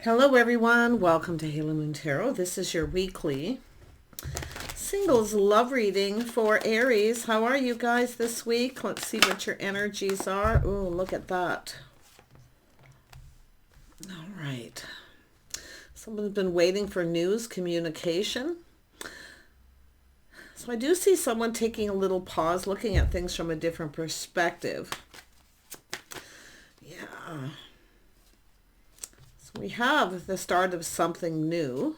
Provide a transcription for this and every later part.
Hello everyone, welcome to Halo Moon Tarot. This is your weekly singles love reading for Aries. How are you guys this week? Let's see what your energies are. Oh, look at that. All right. Someone's been waiting for news, communication. So I do see someone taking a little pause, looking at things from a different perspective. Yeah. We have the start of something new.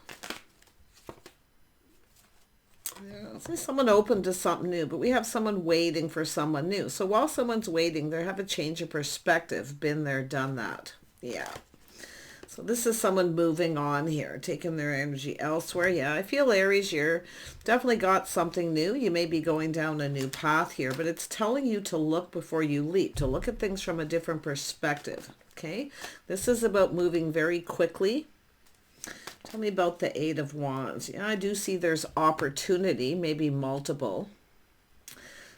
Yeah, see someone open to something new, but we have someone waiting for someone new. So while someone's waiting, they have a change of perspective. Been there, done that. Yeah. So this is someone moving on here, taking their energy elsewhere. Yeah, I feel Aries, you're definitely got something new. You may be going down a new path here, but it's telling you to look before you leap, to look at things from a different perspective. Okay, this is about moving very quickly. Tell me about the Eight of Wands. Yeah, I do see there's opportunity, maybe multiple.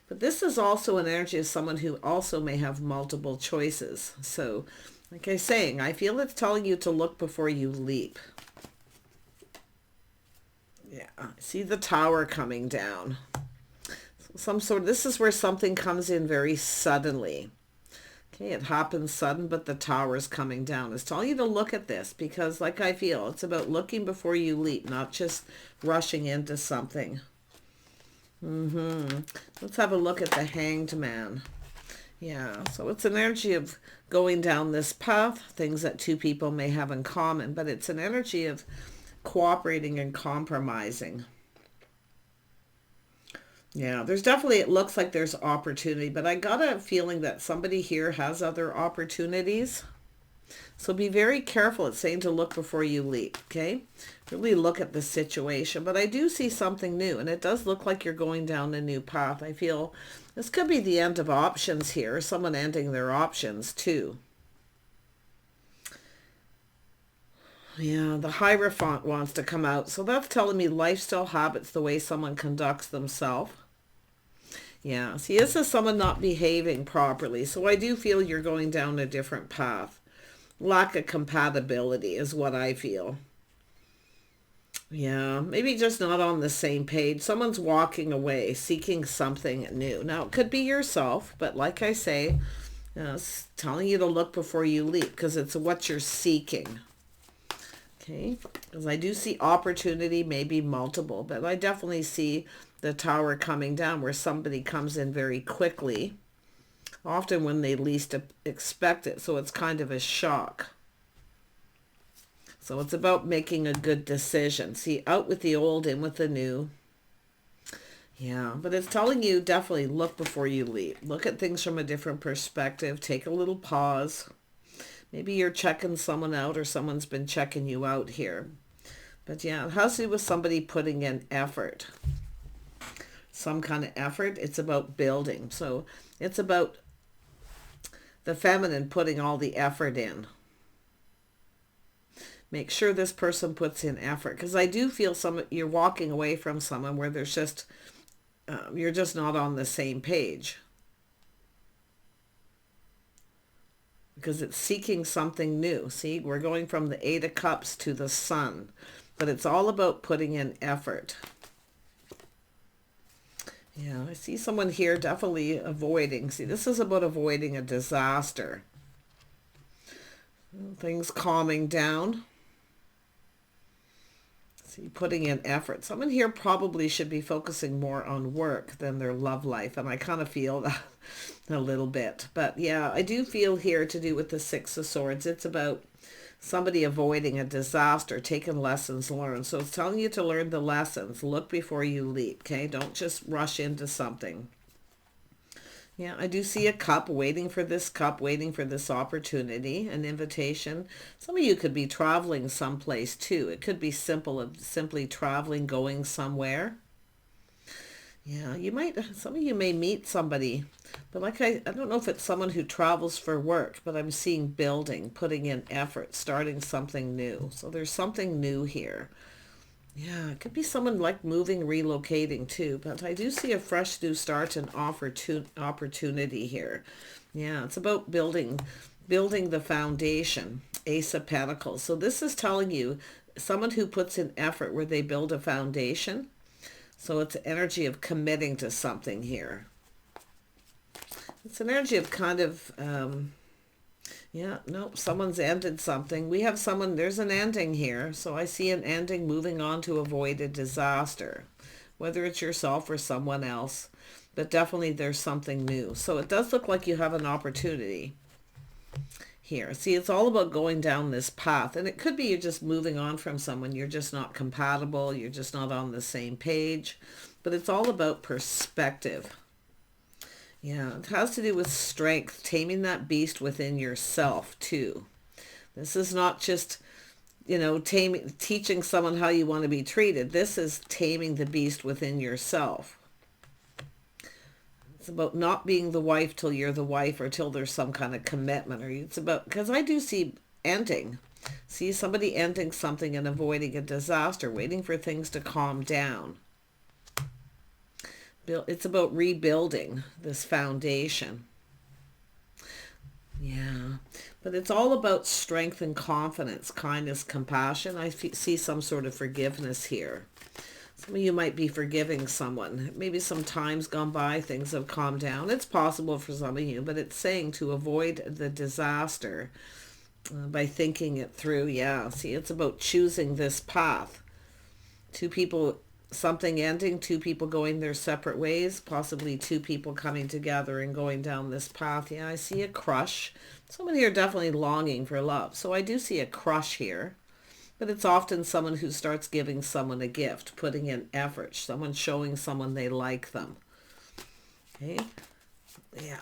But this is also an energy of someone who also may have multiple choices. So, like I was saying, I feel it's telling you to look before you leap. Yeah, I see the Tower coming down. This is where something comes in very suddenly. Okay, it happens sudden, but the Tower is coming down. It's telling you to look at this because, like I feel, it's about looking before you leap, not just rushing into something. Let's have a look at the Hanged Man. Yeah, so it's an energy of going down this path, things that two people may have in common, but it's an energy of cooperating and compromising. Yeah, there's definitely, it looks like there's opportunity, but I got a feeling that somebody here has other opportunities. So be very careful. It's saying to look before you leap, okay? Really look at the situation. But I do see something new, and it does look like you're going down a new path. I feel this could be the end of options here, someone ending their options too. Yeah, the Hierophant wants to come out. So that's telling me lifestyle habits, the way someone conducts themselves. Yeah, see, this is someone not behaving properly. So I do feel you're going down a different path. Lack of compatibility is what I feel. Yeah, maybe just not on the same page. Someone's walking away, seeking something new. Now, it could be yourself, but like I say, it's telling you to look before you leap because it's what you're seeking. Okay, because I do see opportunity, maybe multiple, but I definitely see the Tower coming down where somebody comes in very quickly, often when they least expect it. So it's kind of a shock. So it's about making a good decision. See, out with the old, in with the new. Yeah, but it's telling you definitely look before you leap. Look at things from a different perspective. Take a little pause. Maybe you're checking someone out or someone's been checking you out here. But yeah, it has to do with somebody putting in effort. Some kind of effort. It's about building. So it's about the feminine putting all the effort in. Make sure this person puts in effort. Because I do feel you're walking away from someone where there's just, you're just not on the same page. Because it's seeking something new. See, we're going from the Eight of Cups to the Sun. But it's all about putting in effort. Yeah, I see someone here definitely avoiding. See, this is about avoiding a disaster. Things calming down. See, putting in effort. Someone here probably should be focusing more on work than their love life. And I kind of feel that a little bit. But yeah, I do feel here to do with the Six of Swords. It's about somebody avoiding a disaster, taking lessons learned. So it's telling you to learn the lessons. Look before you leap, okay? Don't just rush into something. Yeah, I do see a cup, waiting for this opportunity, an invitation. Some of you could be traveling someplace too. It could be simply traveling, going somewhere. Yeah, some of you may meet somebody, but like I don't know if it's someone who travels for work, but I'm seeing building, putting in effort, starting something new. So there's something new here. Yeah, it could be someone like moving, relocating too, but I do see a fresh new start and opportunity here. Yeah, it's about building building the foundation, Ace of Pentacles. So this is telling you someone who puts in effort where they build a foundation. So it's energy of committing to something here. It's an energy of kind of, yeah, nope, someone's ended something. We have someone, there's an ending here. So I see an ending, moving on to avoid a disaster, whether it's yourself or someone else. But definitely there's something new. So it does look like you have an opportunity here. See, it's all about going down this path. And it could be you're just moving on from someone. You're just not compatible. You're just not on the same page. But it's all about perspective. Yeah, it has to do with strength, taming that beast within yourself too. This is not just, you know, teaching someone how you want to be treated. This is taming the beast within yourself. It's about not being the wife till you're the wife or till there's some kind of commitment. Or it's about, because I do see ending. See somebody ending something and avoiding a disaster, waiting for things to calm down. It's about rebuilding this foundation. Yeah, but it's all about strength and confidence, kindness, compassion. I see some sort of forgiveness here. Some of you might be forgiving someone. Maybe some time's gone by, things have calmed down. It's possible for some of you, but it's saying to avoid the disaster by thinking it through. Yeah, see, it's about choosing this path. Two people, something ending, two people going their separate ways, possibly two people coming together and going down this path. Yeah, I see a crush. Someone here definitely longing for love. So I do see a crush here. But it's often someone who starts giving someone a gift, putting in effort, someone showing someone they like them. Okay? Yeah.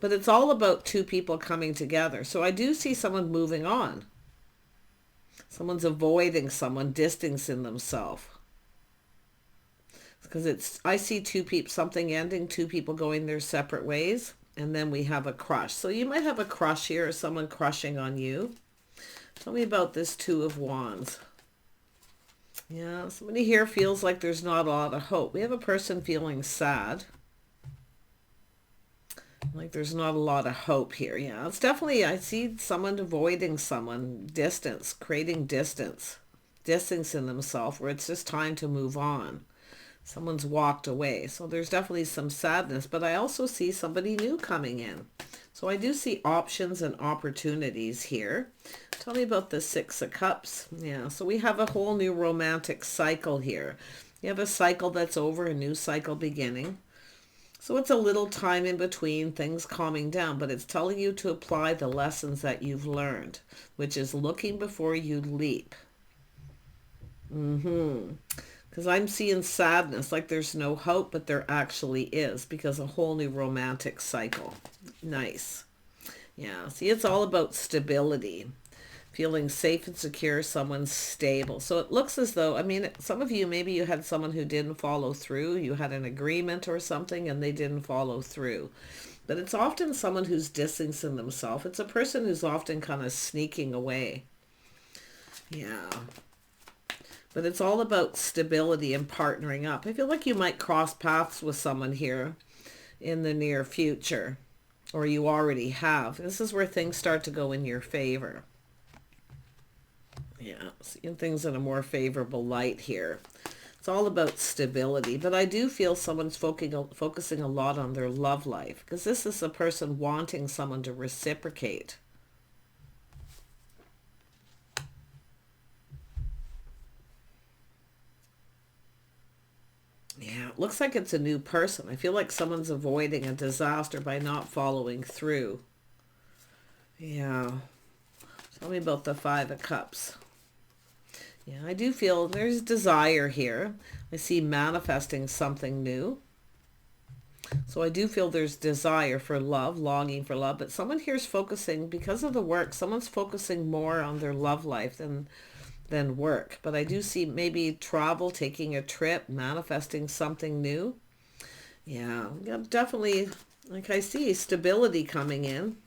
But it's all about two people coming together. So I do see someone moving on. Someone's avoiding someone, distancing themselves. Because I see two people, something ending, two people going their separate ways. And then we have a crush. So you might have a crush here or someone crushing on you. Tell me about this Two of Wands. Yeah, somebody here feels like there's not a lot of hope. We have a person feeling sad. Like there's not a lot of hope here. Yeah, it's definitely, I see someone avoiding someone, distance, creating distance, distancing themselves where it's just time to move on. Someone's walked away. So there's definitely some sadness, but I also see somebody new coming in. So I do see options and opportunities here. Tell me about the Six of Cups. Yeah, so we have a whole new romantic cycle here. You have a cycle that's over, a new cycle beginning. So it's a little time in between, things calming down, but it's telling you to apply the lessons that you've learned, which is looking before you leap. Because I'm seeing sadness, like there's no hope, but there actually is, because a whole new romantic cycle. Nice. Yeah, see, it's all about stability, feeling safe and secure, someone's stable. So it looks as though, I mean, some of you, maybe you had someone who didn't follow through, you had an agreement or something and they didn't follow through. But it's often someone who's distancing themselves. It's a person who's often kind of sneaking away. Yeah. But it's all about stability and partnering up. I feel like you might cross paths with someone here in the near future, or you already have. This is where things start to go in your favor. Yeah, seeing things in a more favorable light here. It's all about stability, but I do feel someone's focusing a lot on their love life, because this is a person wanting someone to reciprocate. Yeah, it looks like it's a new person. I feel like someone's avoiding a disaster by not following through. Yeah. Tell me about the Five of Cups. Yeah, I do feel there's desire here. I see manifesting something new. So I do feel there's desire for love, longing for love. But someone here is focusing, because of the work, someone's focusing more on their love life than work. But I do see maybe travel, taking a trip, manifesting something new. Yeah, definitely, like I see stability coming in.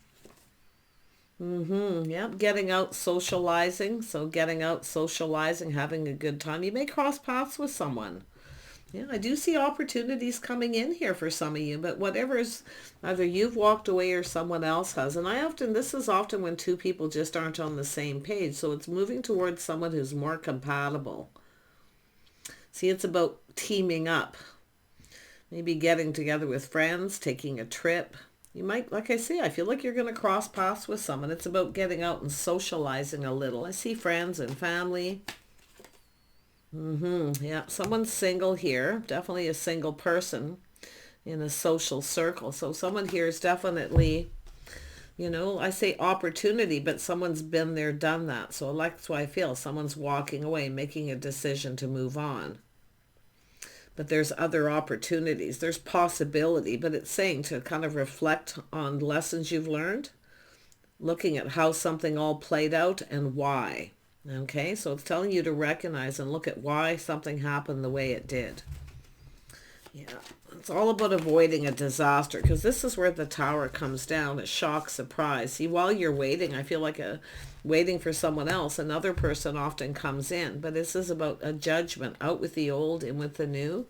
Yep, getting out, socializing. So getting out, socializing, having a good time. You may cross paths with someone. Yeah, I do see opportunities coming in here for some of you, but whatever's, either you've walked away or someone else has. And this is often when two people just aren't on the same page. So it's moving towards someone who's more compatible. See, it's about teaming up. Maybe getting together with friends, taking a trip. You might, like I say, I feel like you're going to cross paths with someone. It's about getting out and socializing a little. I see friends and family. Yeah, someone's single here. Definitely a single person in a social circle. So someone here is definitely, I say opportunity, but someone's been there, done that. So that's why I feel someone's walking away, making a decision to move on. But there's other opportunities. There's possibility, but it's saying to kind of reflect on lessons you've learned, looking at how something all played out and why. Okay, so it's telling you to recognize and look at why something happened the way it did. Yeah, it's all about avoiding a disaster, because this is where the Tower comes down, a shock, surprise. See, while you're waiting, I feel like waiting for someone else, another person often comes in, but this is about a judgment, out with the old, in with the new.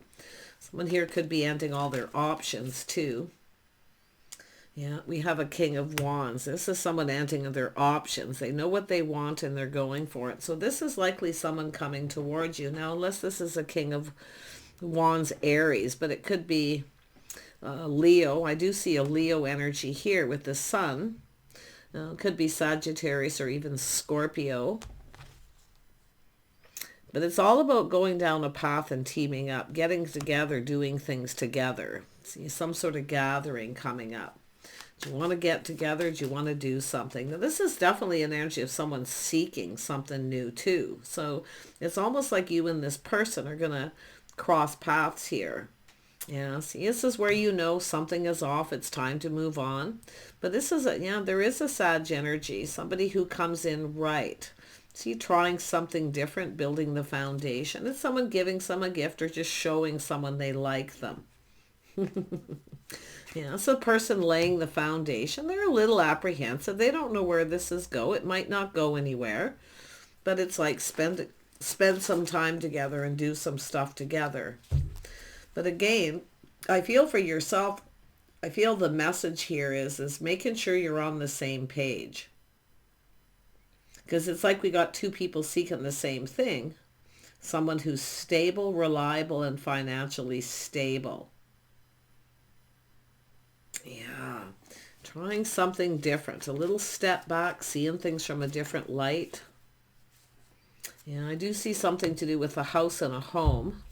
Someone here could be ending all their options too. Yeah, we have a King of Wands. This is someone ending their options. They know what they want and they're going for it. So this is likely someone coming towards you. Now, unless this is a King of Wands Aries, but it could be Leo. I do see a Leo energy here with the Sun. It could be Sagittarius or even Scorpio. But it's all about going down a path and teaming up, getting together, doing things together. See, some sort of gathering coming up. Do you want to get together? Do you want to do something? Now, this is definitely an energy of someone seeking something new too. So it's almost like you and this person are going to cross paths here. Yeah, see, this is where something is off. It's time to move on. But this is there is a Sag energy. Somebody who comes in right. See, trying something different, building the foundation. It's someone giving someone a gift or just showing someone they like them. Yeah, it's a person laying the foundation. They're a little apprehensive. They don't know where this is go. It might not go anywhere, but it's like spend some time together and do some stuff together. But again, I feel for yourself, I feel the message here is making sure you're on the same page. Because it's like we got two people seeking the same thing. Someone who's stable, reliable, and financially stable. Yeah, trying something different, a little step back, seeing things from a different light. Yeah, I do see something to do with a house and a home.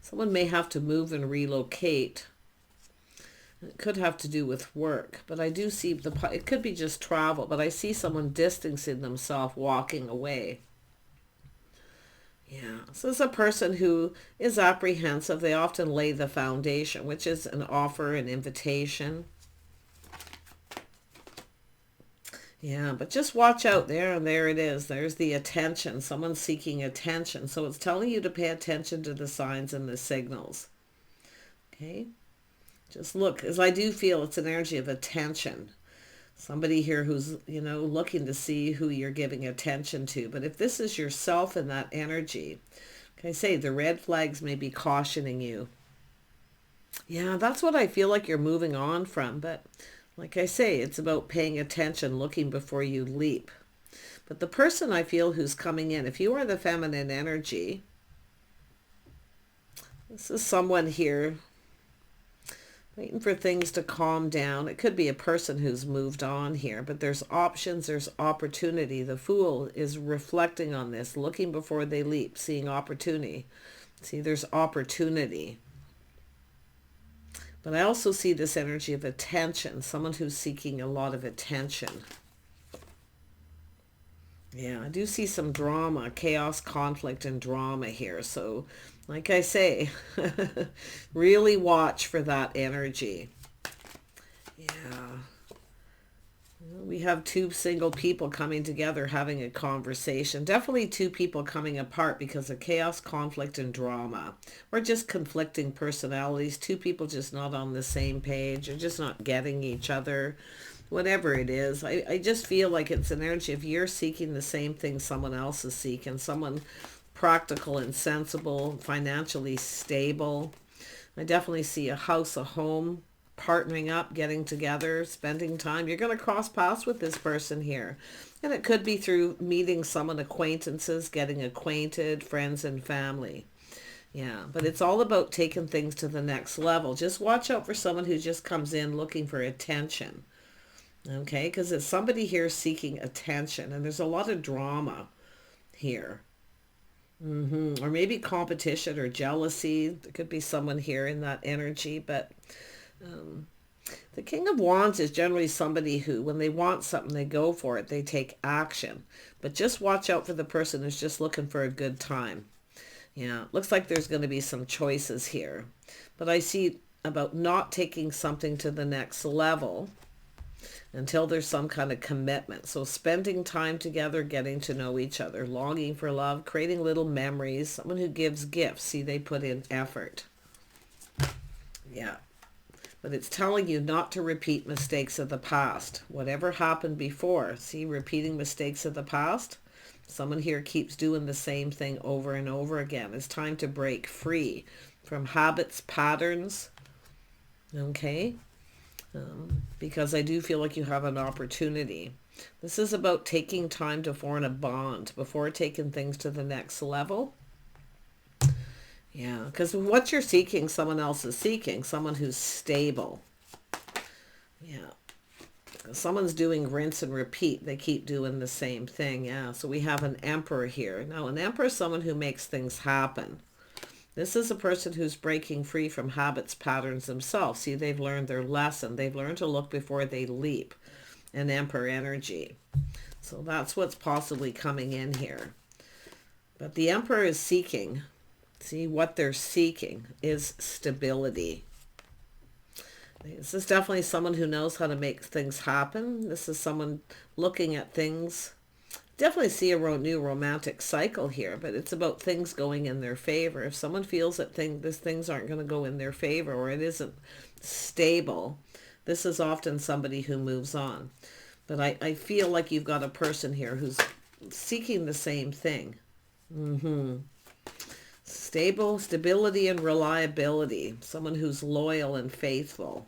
Someone may have to move and relocate. It could have to do with work, but I do see it could be just travel, but I see someone distancing themselves, walking away. Yeah, so it's a person who is apprehensive. They often lay the foundation, which is an offer, an invitation. Yeah, but just watch out there, and there it is. There's the attention. Someone's seeking attention. So it's telling you to pay attention to the signs and the signals. Okay? Just look, as I do feel it's an energy of attention. Somebody here who's, looking to see who you're giving attention to. But if this is yourself in that energy, like I say, the red flags may be cautioning you. Yeah, that's what I feel like you're moving on from. But like I say, it's about paying attention, looking before you leap. But the person I feel who's coming in, if you are the feminine energy, this is someone here waiting for things to calm down. It could be a person who's moved on here, but there's options, there's opportunity. The Fool is reflecting on this, looking before they leap, seeing opportunity. See, there's opportunity. But I also see this energy of attention, someone who's seeking a lot of attention. Yeah, I do see some drama, chaos, conflict, and drama here. So, like I say, really watch for that energy. Yeah. We have two single people coming together, having a conversation. Definitely two people coming apart because of chaos, conflict, and drama. Or just conflicting personalities. Two people just not on the same page, or just not getting each other. Whatever it is, I just feel like it's an energy. If you're seeking the same thing someone else is seeking, someone practical and sensible, financially stable. I definitely see a house, a home, partnering up, getting together, spending time. You're going to cross paths with this person here. And it could be through meeting someone, acquaintances, getting acquainted, friends and family. Yeah, but it's all about taking things to the next level. Just watch out for someone who just comes in looking for attention. Okay, because it's somebody here seeking attention, and there's a lot of drama here. Or maybe competition or jealousy. There could be someone here in that energy, but the King of Wands is generally somebody who, when they want something, they go for it. They take action. But just watch out for the person who's just looking for a good time. Yeah, looks like there's going to be some choices here. But I see about not taking something to the next level until there's some kind of commitment. So spending time together, getting to know each other, longing for love, creating little memories, someone who gives gifts. See, they put in effort. Yeah. But it's telling you not to repeat mistakes of the past. Whatever happened before. See, repeating mistakes of the past. Someone here keeps doing the same thing over and over again. It's time to break free from habits, patterns. Okay? Because I do feel like you have an opportunity. This is about taking time to form a bond before taking things to the next level. Yeah, because what you're seeking, someone else is seeking. Someone who's stable. Yeah. Someone's doing rinse and repeat. They keep doing the same thing. Yeah, so we have an emperor here. Now, an emperor is someone who makes things happen. This is a person who's breaking free from habits, patterns themselves. See, they've learned their lesson. They've learned to look before they leap. An emperor energy. So that's what's possibly coming in here. But the emperor is seeking. See, what they're seeking is stability. This is definitely someone who knows how to make things happen. This is someone looking at things. Definitely see a new romantic cycle here, but it's about things going in their favor. If someone feels that things aren't going to go in their favor, or it isn't stable, this is often somebody who moves on. But I feel like you've got a person here who's seeking the same thing. Stability and reliability. Someone who's loyal and faithful.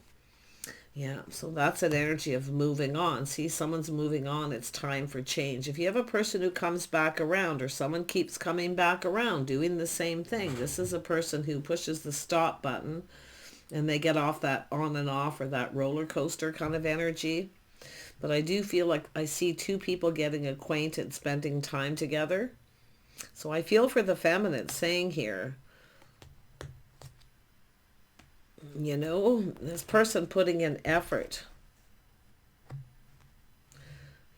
Yeah, so that's an energy of moving on. See, someone's moving on. It's time for change. If you have a person who comes back around, or someone keeps coming back around doing the same thing, this is a person who pushes the stop button and they get off that on and off, or that roller coaster kind of energy. But I do feel like I see two people getting acquainted, spending time together. So I feel for the feminine saying here, you know, this person putting in effort.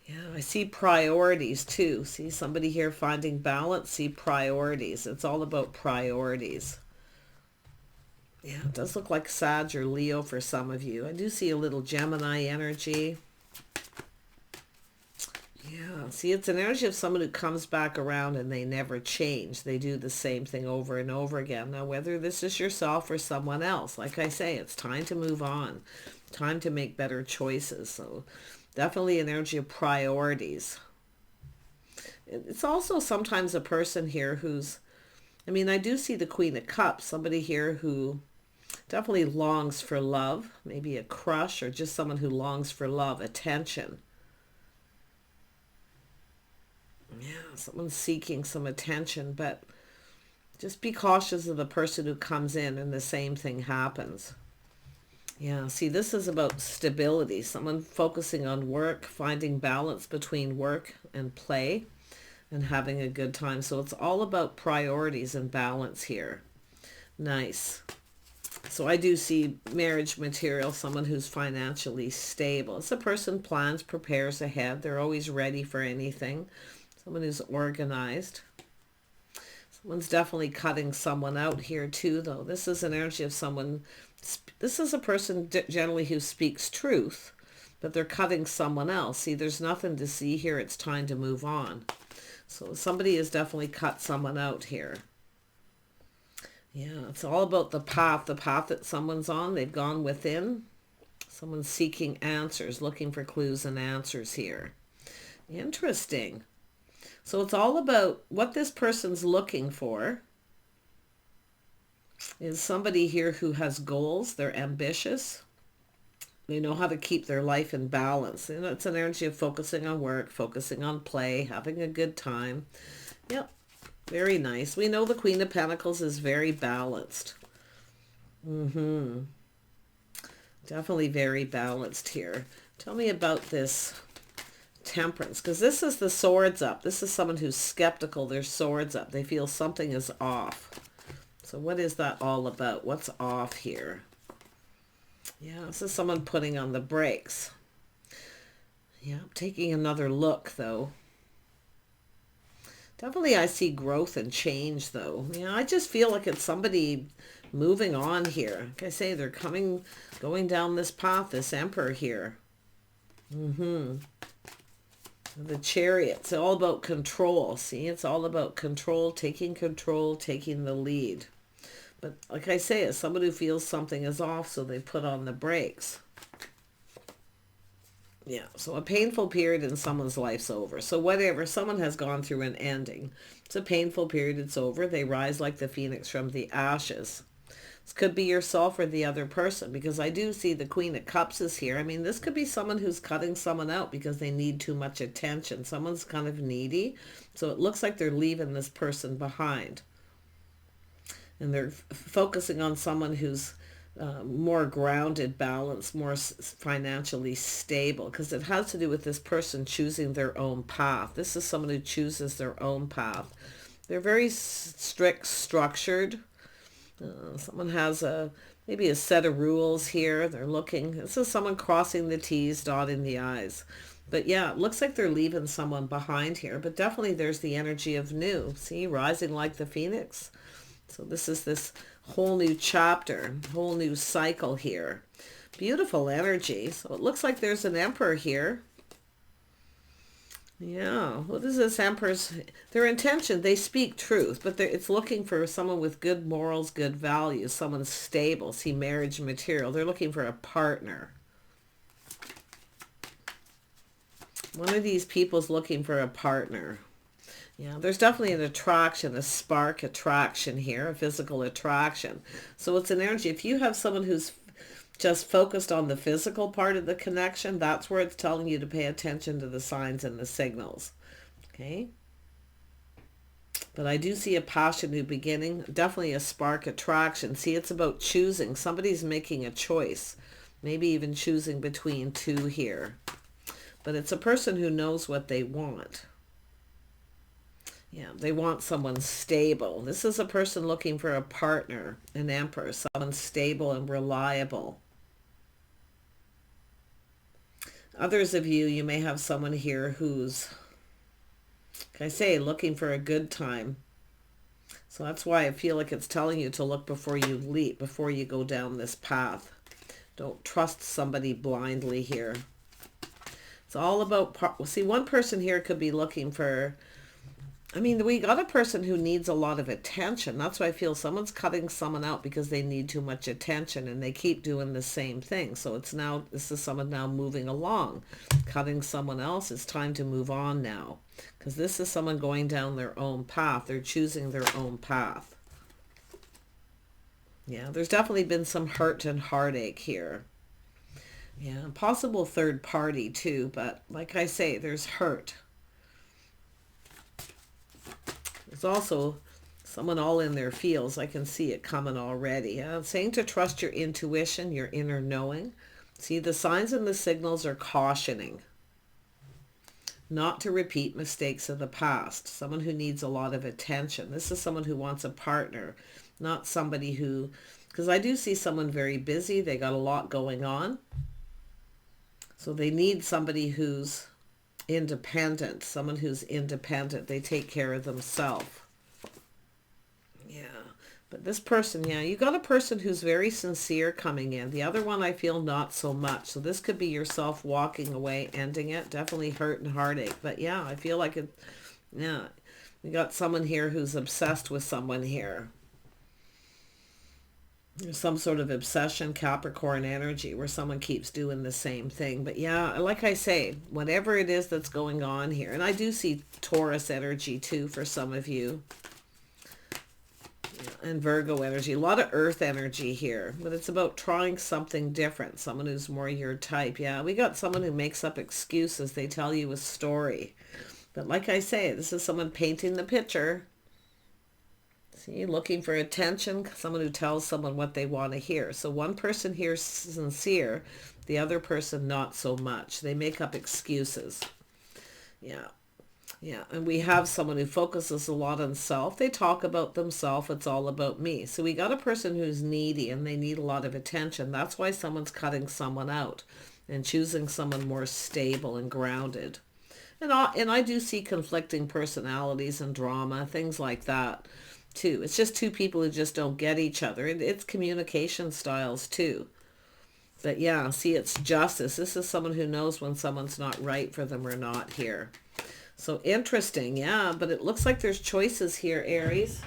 Yeah, I see priorities too. See somebody here finding balance, see priorities. It's all about priorities. Yeah, it does look like Sag or Leo for some of you. I do see a little Gemini energy. Yeah, see, it's an energy of someone who comes back around and they never change. They do the same thing over and over again. Now, whether this is yourself or someone else, like I say, it's time to move on. Time to make better choices. So definitely an energy of priorities. It's also sometimes a person here who's, I mean, I do see the Queen of Cups, somebody here who definitely longs for love, maybe a crush, or just someone who longs for love, attention. Yeah, someone's seeking some attention, but just be cautious of the person who comes in and the same thing happens. Yeah, see, this is about stability. Someone focusing on work, finding balance between work and play, and having a good time. So it's all about priorities and balance here. Nice. So I do see marriage material, someone who's financially stable. It's a person plans, prepares ahead. They're always ready for anything. Someone who's organized. Someone's definitely cutting someone out here too, though. This is an energy of someone, this is a person generally who speaks truth, but they're cutting someone else. See, there's nothing to see here. It's time to move on. So somebody has definitely cut someone out here. Yeah, it's all about the path that someone's on. They've gone within. Someone's seeking answers, looking for clues and answers here. Interesting. So it's all about what this person's looking for is somebody here who has goals. They're ambitious. They know how to keep their life in balance. You know, it's an energy of focusing on work, focusing on play, having a good time. Yep, very nice. We know the Queen of Pentacles is very balanced. Definitely very balanced here. Tell me about this Temperance, because this is the swords up. This is someone who's skeptical. Their swords up. They feel something is off. So what is that all about? What's off here? Yeah, this is someone putting on the brakes. Yeah, taking another look, though. Definitely I see growth and change, though. Yeah, I just feel like it's somebody moving on here. Like I say, they're going down this path, this Emperor here. The Chariot. It's all about control. See, it's all about control, taking the lead. But like I say, it's someone who feels something is off, so they put on the brakes. Yeah, so a painful period in someone's life's over. So whatever, someone has gone through an ending. It's a painful period, it's over. They rise like the phoenix from the ashes. This could be yourself or the other person, because I do see the Queen of Cups is here. I mean, this could be someone who's cutting someone out because they need too much attention. Someone's kind of needy, so it looks like they're leaving this person behind. And they're focusing on someone who's more grounded, balanced, more financially stable, because it has to do with this person choosing their own path. This is someone who chooses their own path. They're very strict, structured. Someone has maybe a set of rules here. They're looking. This is someone crossing the T's, dotting the I's. But yeah, it looks like they're leaving someone behind here. But definitely there's the energy of new. See, rising like the phoenix. So this is this whole new chapter, whole new cycle here. Beautiful energy. So it looks like there's an Emperor here. Yeah, what is this Emperor's? Their intention, they speak truth, but it's looking for someone with good morals, good values, someone stable. See, marriage material. They're looking for a partner. One of these people's looking for a partner. Yeah, there's definitely an attraction, a spark attraction here, a physical attraction. So it's an energy. If you have someone who's just focused on the physical part of the connection, that's where it's telling you to pay attention to the signs and the signals. Okay? But I do see a passion new beginning, definitely a spark attraction. See, it's about choosing. Somebody's making a choice, maybe even choosing between two here. But it's a person who knows what they want. Yeah, they want someone stable. This is a person looking for a partner, an Emperor, someone stable and reliable. Others of you, you may have someone here who's, like I say, looking for a good time. So that's why I feel like it's telling you to look before you leap, before you go down this path. Don't trust somebody blindly here. It's all about, see, one person here could be looking for, I mean, we got a person who needs a lot of attention. That's why I feel someone's cutting someone out because they need too much attention and they keep doing the same thing. So it's now, this is someone now moving along, cutting someone else. It's time to move on now, because this is someone going down their own path. They're choosing their own path. Yeah, there's definitely been some hurt and heartache here. Yeah, possible third party too, but like I say, there's hurt. There's also someone all in their feels. I can see it coming already. I'm saying to trust your intuition, your inner knowing. See, the signs and the signals are cautioning not to repeat mistakes of the past. Someone who needs a lot of attention. This is someone who wants a partner, not somebody who, because I do see someone very busy. They got a lot going on. So they need somebody who's independent, someone who's independent. They take care of themselves. Yeah, but this person, yeah, you got a person who's very sincere coming in. The other one I feel not so much. So this could be yourself walking away, ending it. Definitely hurt and heartache. But yeah, I feel like it, yeah, we got someone here who's obsessed with someone here. There's some sort of obsession, Capricorn energy, where someone keeps doing the same thing. But yeah, like I say, whatever it is that's going on here, and I do see Taurus energy too for some of you, and Virgo energy, a lot of earth energy here, but it's about trying something different, someone who's more your type. Yeah, we got someone who makes up excuses. They tell you a story. But like I say, this is someone painting the picture. See, looking for attention, someone who tells someone what they want to hear. So one person here is sincere, the other person not so much. They make up excuses. Yeah. Yeah, and we have someone who focuses a lot on self. They talk about themselves. It's all about me. So we got a person who's needy and they need a lot of attention. That's why someone's cutting someone out and choosing someone more stable and grounded. And I do see conflicting personalities and drama, things like that too. It's just two people who just don't get each other. It's communication styles too. But yeah, see, it's justice. This is someone who knows when someone's not right for them or not here. So interesting, yeah, but it looks like there's choices here, Aries.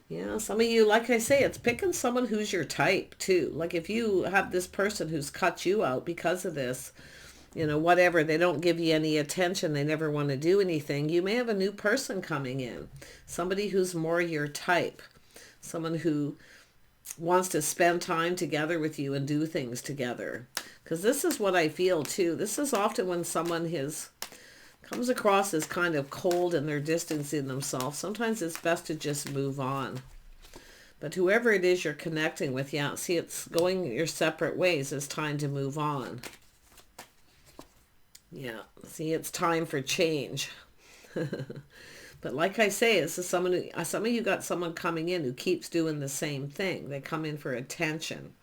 Yeah, some of you, like I say, it's picking someone who's your type too. Like if you have this person who's cut you out because of this, whatever, they don't give you any attention, they never want to do anything, you may have a new person coming in. Somebody who's more your type. Someone who wants to spend time together with you and do things together. Because this is what I feel too. This is often when someone comes across as kind of cold and they're distancing themselves. Sometimes it's best to just move on. But whoever it is you're connecting with, yeah, see, it's going your separate ways. It's time to move on. Yeah, see, it's time for change. But like I say, this is some of you got someone coming in who keeps doing the same thing. They come in for attention.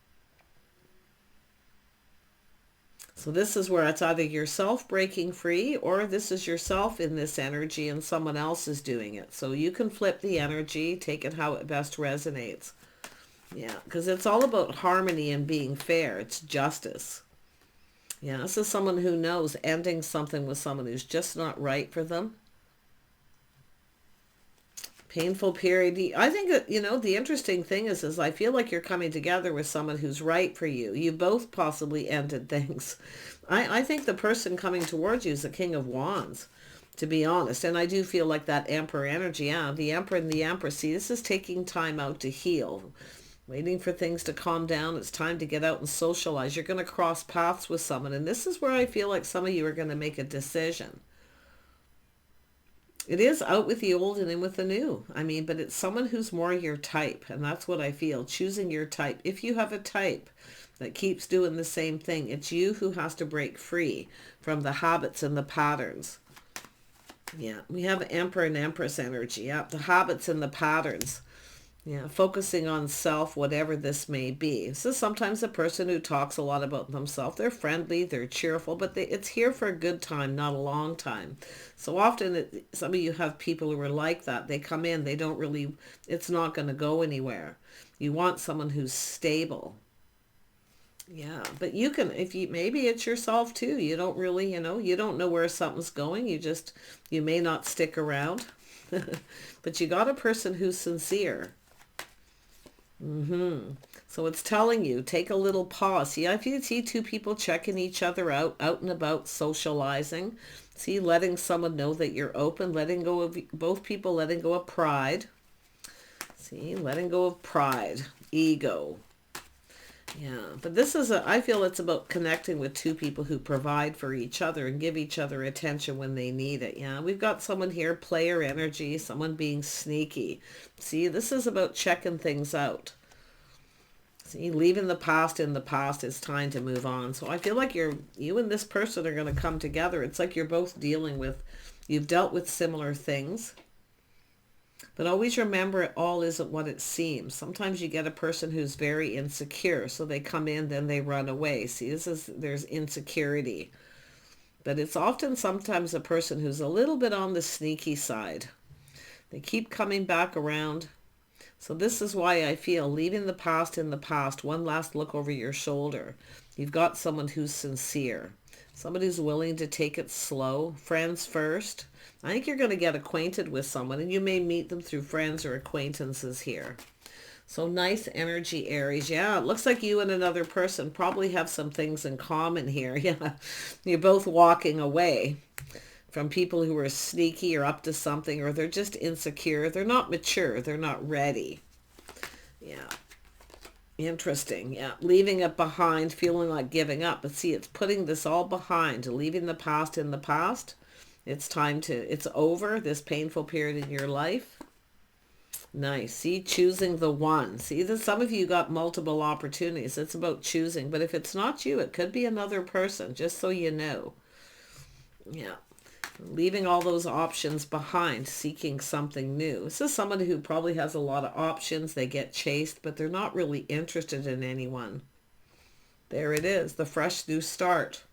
So this is where it's either yourself breaking free or this is yourself in this energy and someone else is doing it. So you can flip the energy, take it how it best resonates. Yeah, because it's all about harmony and being fair. It's justice. Yeah, this is someone who knows ending something with someone who's just not right for them. Painful period. I think that, the interesting thing is I feel like you're coming together with someone who's right for you. You both possibly ended things. I think the person coming towards you is the King of Wands, to be honest. And I do feel like that Emperor energy. Yeah, the Emperor and the Empress. See, this is taking time out to heal. Waiting for things to calm down. It's time to get out and socialize. You're going to cross paths with someone. And this is where I feel like some of you are going to make a decision. It is out with the old and in with the new. But it's someone who's more your type. And that's what I feel. Choosing your type. If you have a type that keeps doing the same thing, it's you who has to break free from the habits and the patterns. Yeah, we have Emperor and Empress energy. Yeah, the habits and the patterns. Yeah, focusing on self, whatever this may be. This is sometimes a person who talks a lot about themselves. They're friendly, they're cheerful, but it's here for a good time, not a long time. So often, some of you have people who are like that. They come in, they don't really, it's not going to go anywhere. You want someone who's stable. Yeah, but you can, maybe it's yourself too. You don't really, you don't know where something's going. You may not stick around. But you got a person who's sincere. So it's telling you, take a little pause. See, if you see two people checking each other out and about, socializing, see, letting someone know that you're open, letting go of, both people letting go of pride. See, letting go of pride, ego. Yeah, but I feel it's about connecting with two people who provide for each other and give each other attention when they need it. Yeah, we've got someone here, player energy, someone being sneaky. See, this is about checking things out. See, leaving the past in the past, it's time to move on. So I feel like you and this person are going to come together. It's like you're both you've dealt with similar things. But always remember, it all isn't what it seems. Sometimes you get a person who's very insecure, so they come in, then they run away. See, there's insecurity. But it's sometimes a person who's a little bit on the sneaky side. They keep coming back around. So this is why I feel leaving the past in the past, one last look over your shoulder. You've got someone who's sincere. Somebody who's willing to take it slow. Friends first. I think you're going to get acquainted with someone, and you may meet them through friends or acquaintances here. So nice energy, Aries. Yeah, it looks like you and another person probably have some things in common here. Yeah, you're both walking away from people who are sneaky or up to something, or they're just insecure. They're not mature. They're not ready. Yeah. Interesting. Yeah. Leaving it behind, feeling like giving up. But see, it's putting this all behind, leaving the past in the past. It's time to, it's over, this painful period in your life. Nice. See, choosing the one. See, that some of you got multiple opportunities. It's about choosing. But if it's not you, it could be another person, just so you know. Yeah. Leaving all those options behind, seeking something new. This is somebody who probably has a lot of options. They get chased, but they're not really interested in anyone. There it is, the fresh new start.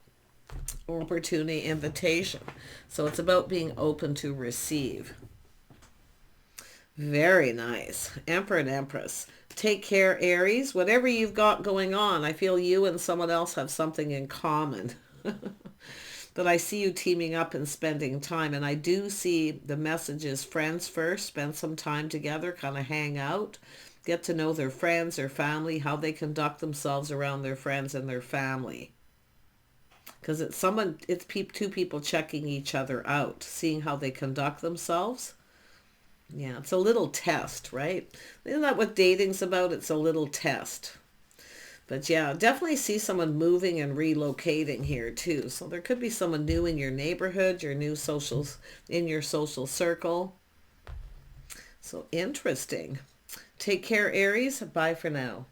Opportunity, invitation. So it's about being open to receive. Very nice. Emperor and Empress. Take care, Aries. Whatever you've got going on, I feel you and someone else have something in common. But I see you teaming up and spending time. And I do see the messages, friends first, spend some time together, kind of hang out, get to know their friends, their family, how they conduct themselves around their friends and their family. Because it's two people checking each other out, seeing how they conduct themselves. Yeah, it's a little test, right? Isn't that what dating's about? It's a little test. But yeah, definitely see someone moving and relocating here too. So there could be someone new in your neighborhood, your new socials, in your social circle. So interesting. Take care, Aries. Bye for now.